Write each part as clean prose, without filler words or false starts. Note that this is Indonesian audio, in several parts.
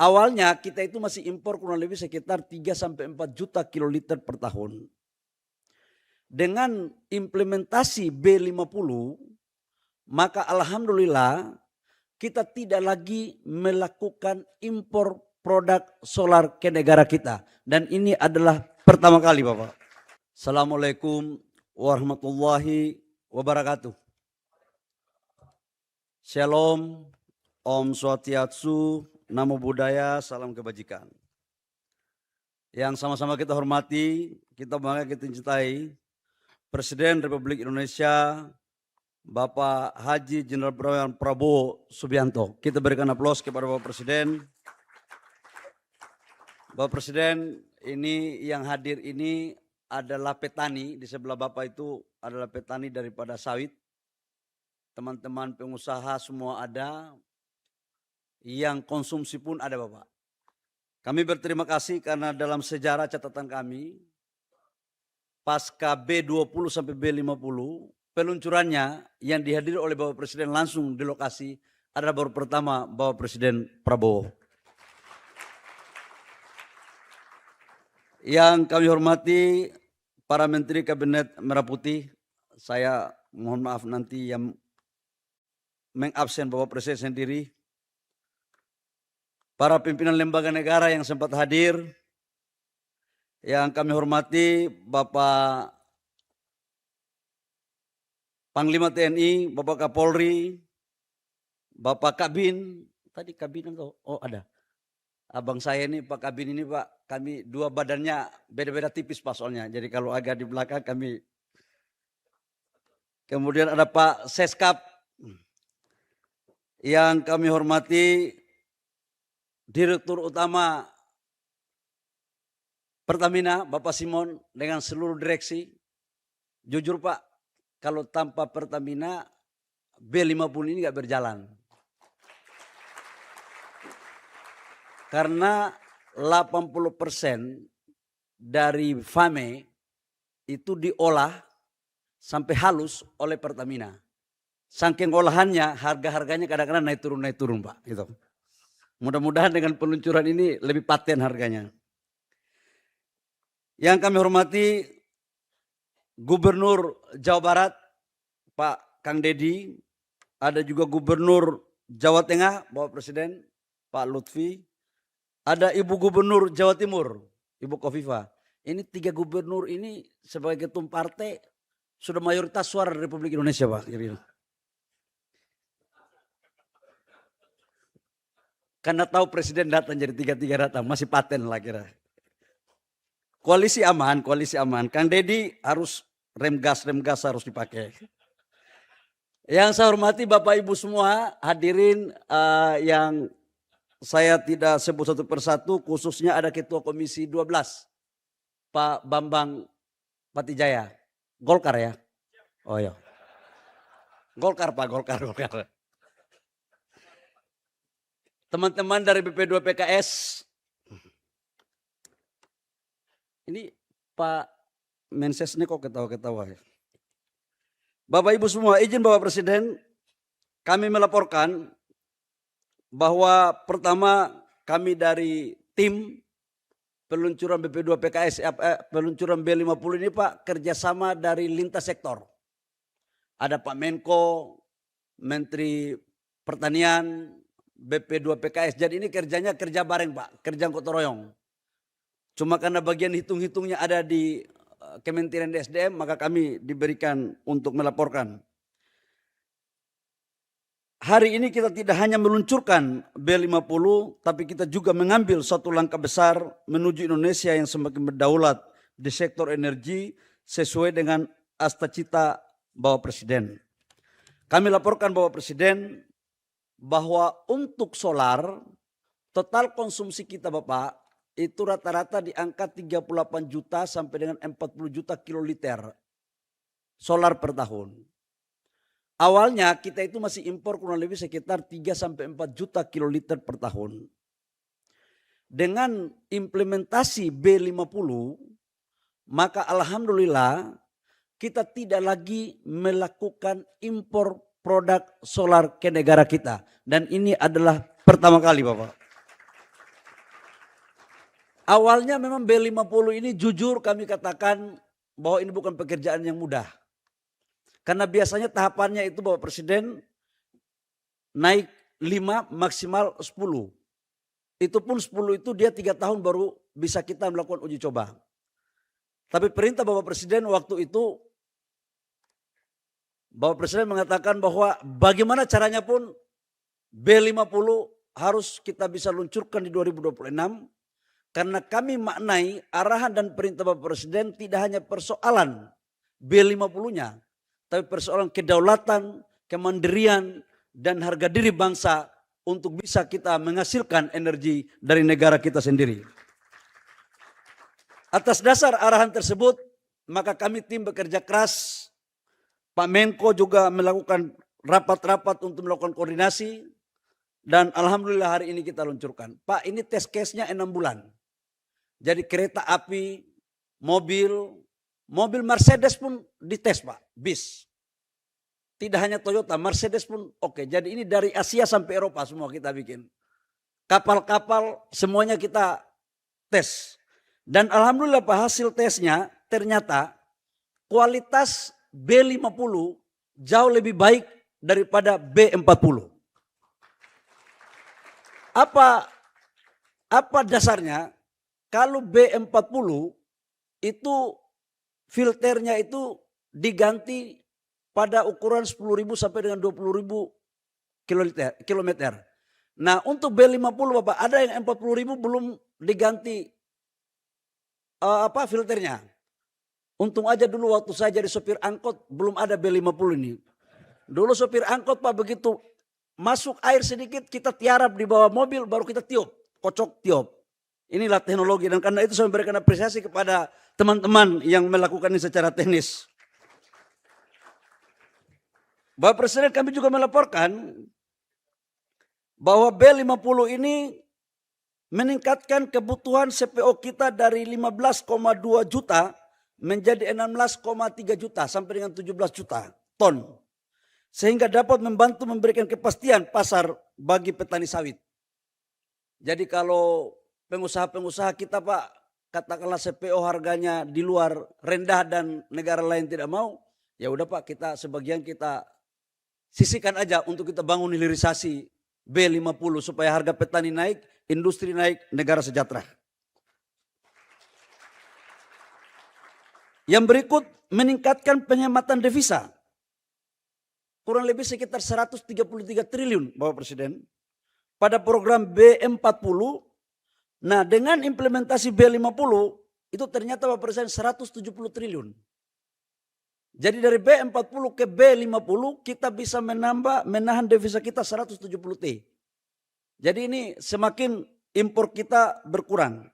Awalnya kita itu masih impor kurang lebih sekitar 3-4 juta kiloliter per tahun. Dengan implementasi B50, maka alhamdulillah kita tidak lagi melakukan impor produk solar ke negara kita. Dan ini adalah pertama kali, Bapak. Assalamualaikum warahmatullahi wabarakatuh. Shalom, Om Swastiastu, Namo Buddhaya, salam kebajikan. Yang sama-sama kita hormati, kita bangga, kita cintai Presiden Republik Indonesia, Bapak Haji Jenderal Prabowo Subianto. Kita berikan aplaus kepada Bapak Presiden. Bapak Presiden, ini yang hadir ini adalah petani, di sebelah Bapak itu adalah petani daripada sawit. Teman-teman pengusaha semua ada, yang konsumsi pun ada, Bapak. Kami berterima kasih karena dalam sejarah catatan kami, pasca B20 sampai B50, peluncurannya yang dihadiri oleh Bapak Presiden langsung di lokasi adalah baru pertama Bapak Presiden Prabowo. Yang kami hormati para Menteri Kabinet Merah Putih, saya mohon maaf nanti yang mengabsen Bapak Presiden sendiri, para pimpinan lembaga negara yang sempat hadir, yang kami hormati Bapak Panglima TNI, Bapak Kapolri, Bapak Kabin, tadi Kabin atau oh ada, abang saya ini Pak Kabin ini Pak, kami dua badannya beda-beda tipis Pak soalnya, jadi kalau agak di belakang kami. Kemudian ada Pak Seskap, yang kami hormati Direktur Utama Pertamina, Bapak Simon dengan seluruh direksi. Jujur Pak, kalau tanpa Pertamina, B50 ini nggak berjalan. Karena 80% dari FAME itu diolah sampai halus oleh Pertamina. Saking olahannya, harga-harganya kadang-kadang naik turun Pak. Gitu. Mudah-mudahan dengan peluncuran ini lebih paten harganya. Yang kami hormati Gubernur Jawa Barat, Pak Kang Dedi, ada juga Gubernur Jawa Tengah, Bapak Presiden, Pak Lutfi, ada Ibu Gubernur Jawa Timur, Ibu Kofifa. Ini 3 gubernur ini sebagai ketum partai sudah mayoritas suara Republik Indonesia, Pak. Karena tahu Presiden datang jadi 3-3 datang, masih paten lah kira. Koalisi aman. Kang Dedi harus rem gas harus dipakai. Yang saya hormati Bapak Ibu semua hadirin, yang saya tidak sebut satu persatu, khususnya ada Ketua Komisi 12, Pak Bambang Patijaya. Golkar ya? Oh ya. Golkar Pak, Golkar. Teman-teman dari BP2 PKS, ini Pak Menses ini kok ketawa-ketawa ya. Bapak Ibu semua, izin Bapak Presiden, kami melaporkan bahwa pertama kami dari tim peluncuran BP2 PKS, peluncuran B50 ini Pak, kerjasama dari lintas sektor. Ada Pak Menko, Menteri Pertanian, BP2 PKS, jadi ini kerjanya kerja bareng Pak, kerja gotong royong. Cuma karena bagian hitung-hitungnya ada di Kementerian SDM, maka kami diberikan untuk melaporkan. Hari ini kita tidak hanya meluncurkan B50, tapi kita juga mengambil suatu langkah besar menuju Indonesia yang semakin berdaulat di sektor energi sesuai dengan cita-cita Bapak Presiden. Kami laporkan Bapak Presiden bahwa untuk solar, total konsumsi kita Bapak, itu rata-rata di angka 38 juta sampai dengan 40 juta kiloliter solar per tahun. Awalnya kita itu masih impor kurang lebih sekitar 3-4 juta kiloliter per tahun. Dengan implementasi B50, maka alhamdulillah kita tidak lagi melakukan impor produk solar ke negara kita. Dan ini adalah pertama kali Bapak. Awalnya memang B50 ini jujur kami katakan bahwa ini bukan pekerjaan yang mudah. Karena biasanya tahapannya itu Bapak Presiden naik 5 maksimal 10. Itu pun 10 itu dia 3 tahun baru bisa kita melakukan uji coba. Tapi perintah Bapak Presiden waktu itu, Bapak Presiden mengatakan bahwa bagaimana caranya pun B50 harus kita bisa luncurkan di 2026. Karena kami maknai arahan dan perintah Bapak Presiden tidak hanya persoalan B50-nya. Tapi persoalan kedaulatan, kemandirian, dan harga diri bangsa untuk bisa kita menghasilkan energi dari negara kita sendiri. Atas dasar arahan tersebut, maka kami tim bekerja keras. Pak Menko juga melakukan rapat-rapat untuk melakukan koordinasi. Dan alhamdulillah hari ini kita luncurkan. Pak, ini test case-nya 6 bulan. Jadi kereta api, mobil Mercedes pun dites Pak, bis. Tidak hanya Toyota, Mercedes pun oke. Jadi ini dari Asia sampai Eropa semua kita bikin. Kapal-kapal semuanya kita tes. Dan alhamdulillah Pak, hasil tesnya ternyata kualitas B50 jauh lebih baik daripada B40. Apa dasarnya? Kalau B40 itu filternya itu diganti pada ukuran 10.000 sampai dengan 20.000 kilometer. Nah untuk B50 Bapak ada yang 40.000 belum diganti filternya. Untung aja dulu waktu saya jadi sopir angkot belum ada B50 ini. Dulu sopir angkot Pak begitu masuk air sedikit kita tiarap di bawah mobil baru kita tiup, kocok tiup. Inilah teknologi dan karena itu saya memberikan apresiasi kepada teman-teman yang melakukan ini secara teknis. Bapak Presiden kami juga melaporkan bahwa B50 ini meningkatkan kebutuhan CPO kita dari 15,2 juta menjadi 16,3 juta sampai dengan 17 juta ton. Sehingga dapat membantu memberikan kepastian pasar bagi petani sawit. Jadi kalau pengusaha-pengusaha kita Pak, katakanlah CPO harganya di luar rendah dan negara lain tidak mau, ya udah Pak kita sebagian kita sisihkan aja untuk kita bangun hilirisasi B50 supaya harga petani naik, industri naik, negara sejahtera. Yang berikut meningkatkan penyematan devisa. Kurang lebih sekitar 133 triliun Bapak Presiden. Pada program B40, nah dengan implementasi B50 itu ternyata Bapak Presiden 170 triliun. Jadi dari B40 ke B50 kita bisa menahan devisa kita 170 T. Jadi ini semakin impor kita berkurang.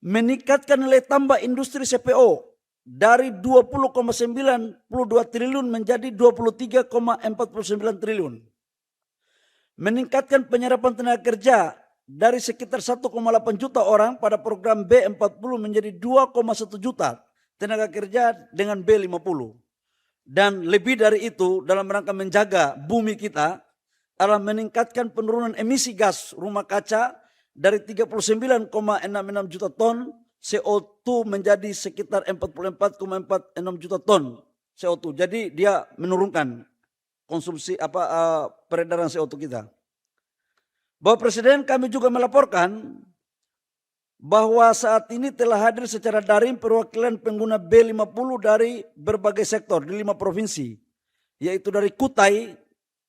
Meningkatkan nilai tambah industri CPO dari 20,92 triliun menjadi 23,49 triliun. Meningkatkan penyerapan tenaga kerja dari sekitar 1,8 juta orang pada program B40 menjadi 2,1 juta tenaga kerja dengan B50. Dan lebih dari itu dalam rangka menjaga bumi kita adalah meningkatkan penurunan emisi gas rumah kaca dari 39,66 juta ton CO2 menjadi sekitar 44,46 juta ton CO2. Jadi dia menurunkan konsumsi peredaran CO2 kita. Bapak Presiden kami juga melaporkan bahwa saat ini telah hadir secara daring perwakilan pengguna B50 dari berbagai sektor di 5 provinsi. Yaitu dari Kutai,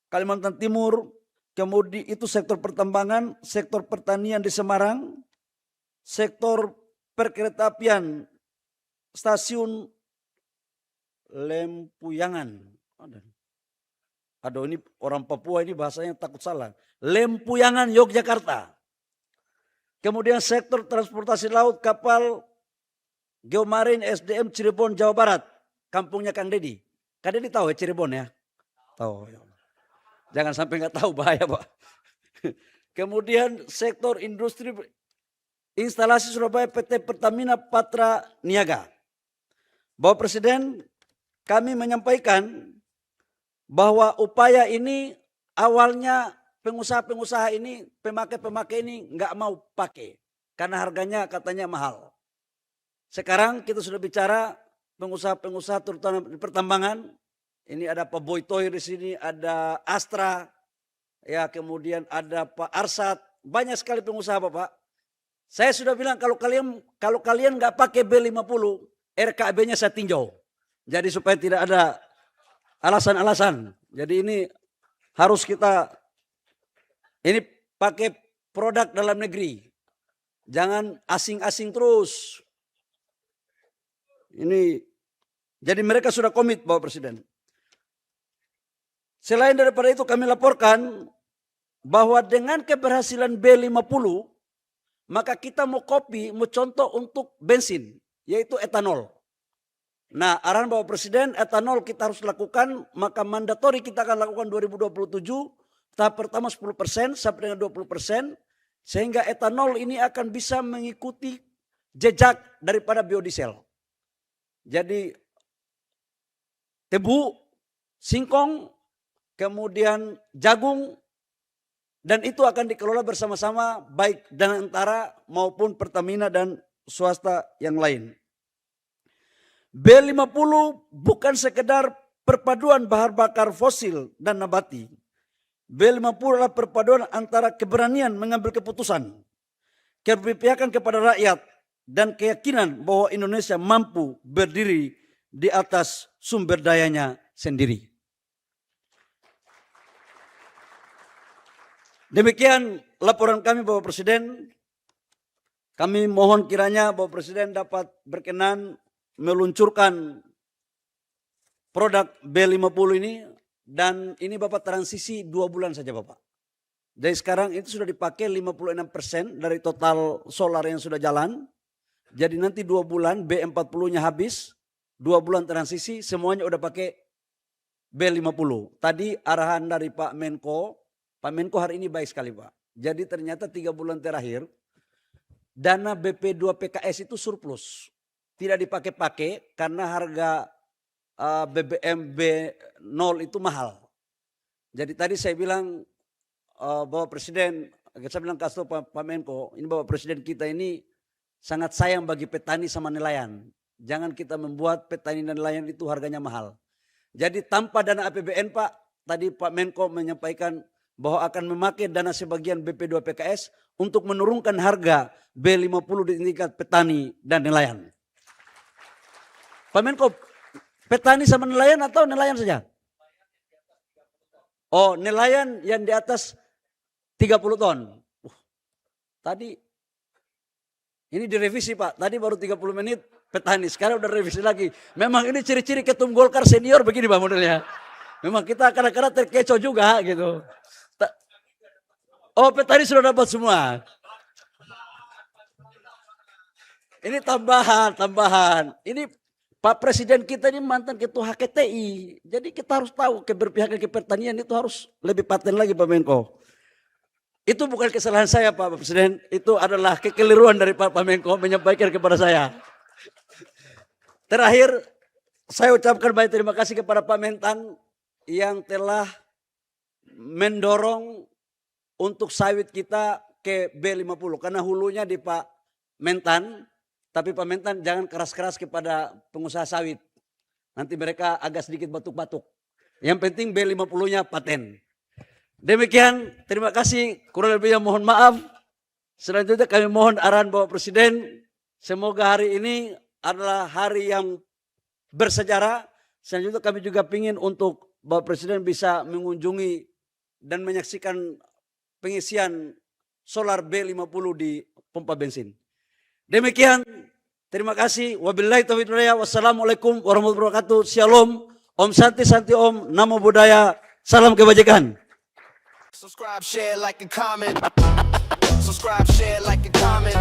Kalimantan Timur, kemudian itu sektor pertambangan, sektor pertanian di Semarang, sektor perkeretaapian stasiun Lempuyangan. Aduh ini orang Papua ini bahasanya takut salah. Lempuyangan Yogyakarta. Kemudian sektor transportasi laut kapal Geomarin SDM Cirebon Jawa Barat. Kampungnya Kang Dedi. Kang Dedi tahu ya Cirebon ya? Tahu. Jangan sampai nggak tahu bahaya Pak. Kemudian sektor industri instalasi Surabaya PT Pertamina Patra Niaga. Bapak Presiden kami menyampaikan bahwa upaya ini awalnya pengusaha-pengusaha ini, pemakai-pemakai ini nggak mau pakai. karena harganya katanya mahal. Sekarang kita sudah bicara pengusaha-pengusaha terutama di pertambangan. Ini ada Pak Boytoy di sini, ada Astra, ya kemudian ada Pak Arsat, banyak sekali pengusaha Bapak. Saya sudah bilang kalau kalian nggak pakai B50, RKB-nya saya tinjau. Jadi supaya tidak ada alasan-alasan. Jadi ini harus kita ini pakai produk dalam negeri. Jangan asing-asing terus. Ini jadi mereka sudah komit Bapak Presiden. Selain daripada itu kami laporkan bahwa dengan keberhasilan B50 maka kita mau contoh untuk bensin yaitu etanol. Nah, arahan Bapak Presiden etanol kita harus lakukan, maka mandatori kita akan lakukan 2027 tahap pertama 10% sampai dengan 20%, sehingga etanol ini akan bisa mengikuti jejak daripada biodiesel. Jadi tebu, singkong, kemudian jagung, dan itu akan dikelola bersama-sama baik Danantara maupun Pertamina dan swasta yang lain. B50 bukan sekedar perpaduan bahan bakar fosil dan nabati. B50 adalah perpaduan antara keberanian mengambil keputusan, keberpihakan kepada rakyat, dan keyakinan bahwa Indonesia mampu berdiri di atas sumber dayanya sendiri. Demikian laporan kami Bapak Presiden. Kami mohon kiranya Bapak Presiden dapat berkenan meluncurkan produk B50 ini, dan ini Bapak transisi 2 bulan saja Bapak. Dari sekarang itu sudah dipakai 56% dari total solar yang sudah jalan. Jadi nanti 2 bulan B40-nya habis, 2 bulan transisi semuanya udah pakai B50. Tadi arahan dari Pak Menko hari ini baik sekali Pak. Jadi ternyata 3 bulan terakhir dana BP2 PKS itu surplus. Tidak dipakai-pakai karena harga BBM B0 itu mahal. Jadi tadi saya bilang Bapak Presiden, saya bilang kasih Pak Menko, ini Bapak Presiden kita ini sangat sayang bagi petani sama nelayan. Jangan kita membuat petani dan nelayan itu harganya mahal. Jadi tanpa dana APBN Pak, tadi Pak Menko menyampaikan bahwa akan memakai dana sebagian BP2 PKS untuk menurunkan harga B50 di tingkat petani dan nelayan. Pak Menko, petani sama nelayan atau nelayan saja? Oh, nelayan yang di atas 30 ton. Tadi ini direvisi Pak, tadi baru 30 menit petani, sekarang udah revisi lagi. Memang ini ciri-ciri ketum Golkar senior begini Pak modelnya. Memang kita kadang-kadang terkecoh juga gitu. Oh, petani sudah dapat semua. Ini tambahan. Ini Pak Presiden kita ini mantan ketua HKTI. Jadi kita harus tahu keberpihakan ke pertanian itu harus lebih paten lagi Pak Menko. Itu bukan kesalahan saya Pak Presiden. Itu adalah kekeliruan dari Pak Menko menyampaikan kepada saya. Terakhir, saya ucapkan banyak terima kasih kepada Pak Mentan yang telah mendorong untuk sawit kita ke B50. Karena hulunya di Pak Mentan. Tapi Pak Mentan jangan keras-keras kepada pengusaha sawit. Nanti mereka agak sedikit batuk-batuk. Yang penting B50-nya paten. Demikian, terima kasih. Kurang lebihnya mohon maaf. Selanjutnya kami mohon arahan Bapak Presiden. Semoga hari ini adalah hari yang bersejarah. Selanjutnya kami juga ingin untuk Bapak Presiden bisa mengunjungi dan menyaksikan pengisian solar B50 di pompa bensin. Demikian, terima kasih. Wabillahi taufiq wal hidayah. Wassalamualaikum warahmatullahi wabarakatuh. Shalom, Om Santi Santi Om, Namo Buddhaya, salam kebajikan. Subscribe, share, like, and comment. Subscribe, share, like, and comment.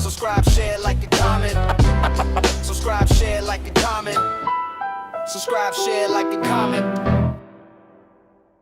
Subscribe, share, like, and comment. Subscribe, share, like, and comment. Subscribe, share, like, and comment.